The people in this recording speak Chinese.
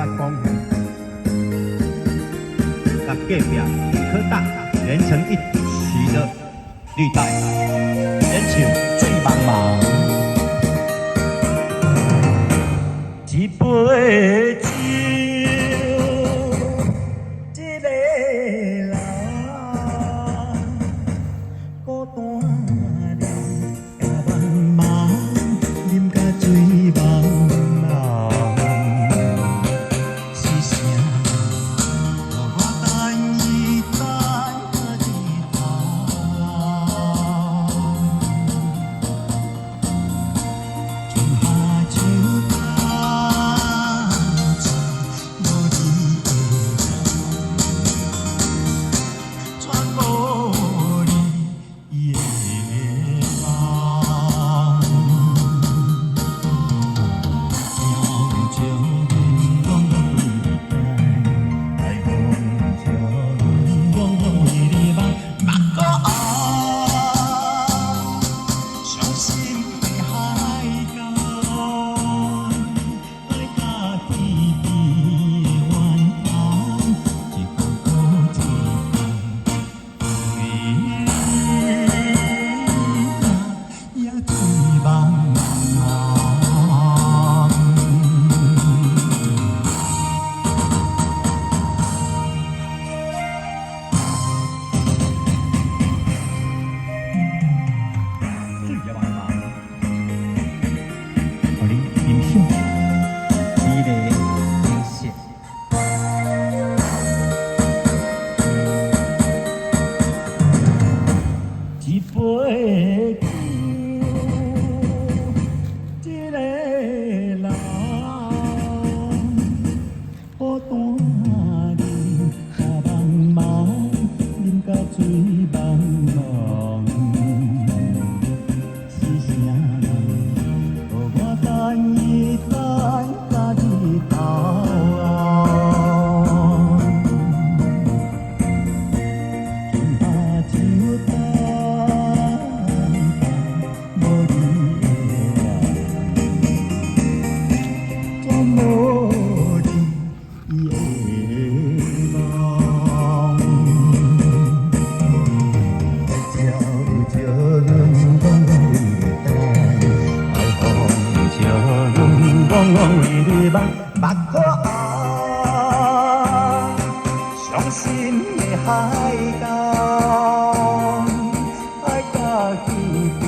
我讲，甲隔壁可当连成一起的绿带，演唱醉茫茫，一杯酒，一个人，孤单的茫茫，饮甲醉茫茫，是啥？让我等伊等到日头，春夏秋冬，无你的全无你的梦。风招阮拢爱风招阮拢为你梦，目搁红，伤心的海港，爱甲天边的远方，一步步一步，你也醉茫茫。醉茫茫，互你欣赏美丽的景色。一杯酒，一个人，孤单的茫茫，饮甲醉茫茫。是啥人？让我等伊等到日头。春夏秋冬，无你的梦，全无你的梦。爱招阮拢为你等，爱风招阮拢为你梦，目可红，伤心的海港，爱甲天边